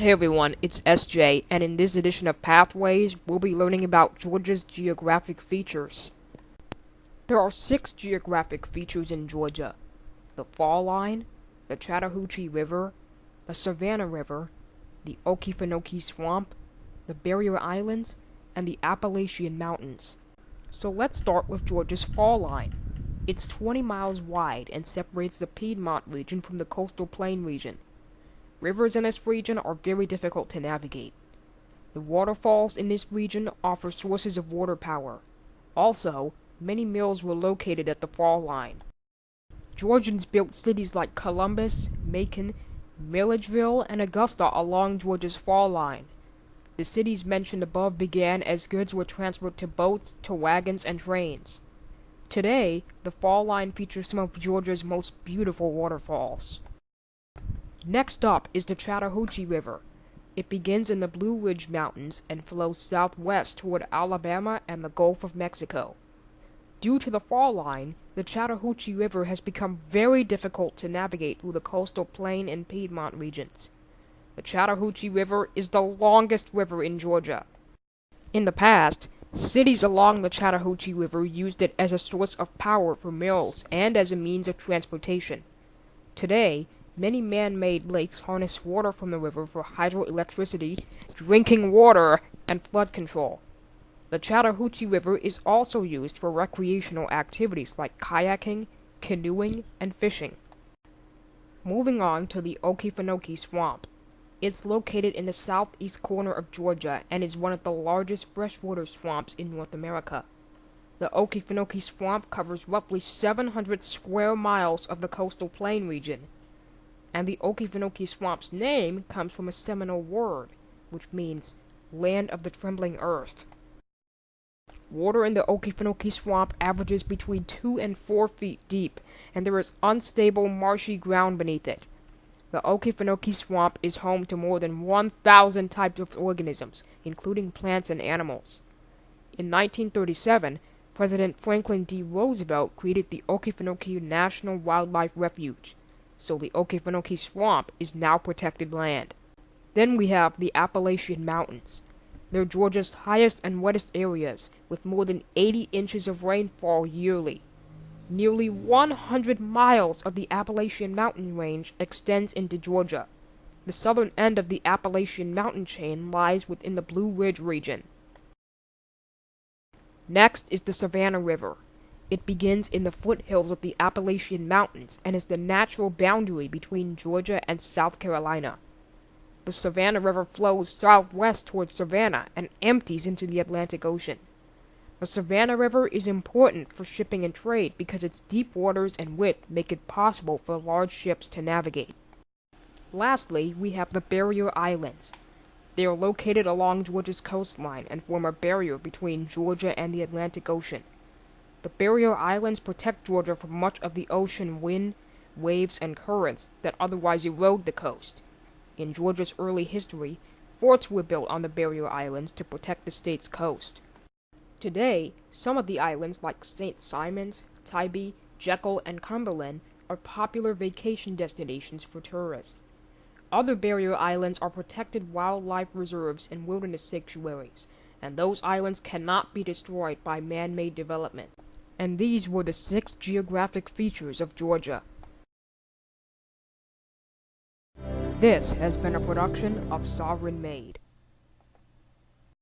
Hey everyone, it's SJ, and in this edition of Pathways, we'll be learning about Georgia's geographic features. There are 6 geographic features in Georgia: the fall line, the Chattahoochee River, the Savannah River, the Okefenokee Swamp, the Barrier Islands, and the Appalachian Mountains. So let's start with Georgia's fall line. It's 20 miles wide and separates the Piedmont region from the coastal plain region. Rivers in this region are very difficult to navigate. The waterfalls in this region offer sources of water power. Also, many mills were located at the fall line. Georgians built cities like Columbus, Macon, Milledgeville, and Augusta along Georgia's fall line. The cities mentioned above began as goods were transferred to boats, to wagons, and trains. Today, the fall line features some of Georgia's most beautiful waterfalls. Next up is the Chattahoochee River. It begins in the Blue Ridge Mountains and flows southwest toward Alabama and the Gulf of Mexico. Due to the fall line, the Chattahoochee River has become very difficult to navigate through the coastal plain and Piedmont regions. The Chattahoochee River is the longest river in Georgia. In the past, cities along the Chattahoochee River used it as a source of power for mills and as a means of transportation. Today, many man-made lakes harness water from the river for hydroelectricity, drinking water, and flood control. The Chattahoochee River is also used for recreational activities like kayaking, canoeing, and fishing. Moving on to the Okefenokee Swamp. It's located in the southeast corner of Georgia and is one of the largest freshwater swamps in North America. The Okefenokee Swamp covers roughly 700 square miles of the coastal plain region. And the Okefenokee Swamp's name comes from a Seminole word, which means land of the trembling earth. Water in the Okefenokee Swamp averages between 2 and 4 feet deep, and there is unstable marshy ground beneath it. The Okefenokee Swamp is home to more than 1,000 types of organisms, including plants and animals. In 1937, President Franklin D. Roosevelt created the Okefenokee National Wildlife Refuge, so the Okefenokee Swamp is now protected land. Then we have the Appalachian Mountains. They're Georgia's highest and wettest areas, with more than 80 inches of rainfall yearly. Nearly 100 miles of the Appalachian Mountain Range extends into Georgia. The southern end of the Appalachian Mountain chain lies within the Blue Ridge region. Next is the Savannah River. It begins in the foothills of the Appalachian Mountains and is the natural boundary between Georgia and South Carolina. The Savannah River flows southwest towards Savannah and empties into the Atlantic Ocean. The Savannah River is important for shipping and trade because its deep waters and width make it possible for large ships to navigate. Lastly, we have the Barrier Islands. They are located along Georgia's coastline and form a barrier between Georgia and the Atlantic Ocean. The Barrier Islands protect Georgia from much of the ocean wind, waves, and currents that otherwise erode the coast. In Georgia's early history, forts were built on the Barrier Islands to protect the state's coast. Today, some of the islands like St. Simons, Tybee, Jekyll, and Cumberland are popular vacation destinations for tourists. Other Barrier Islands are protected wildlife reserves and wilderness sanctuaries, and those islands cannot be destroyed by man-made development. And these were the 6 geographic features of Georgia. This has been a production of Sovereign Made.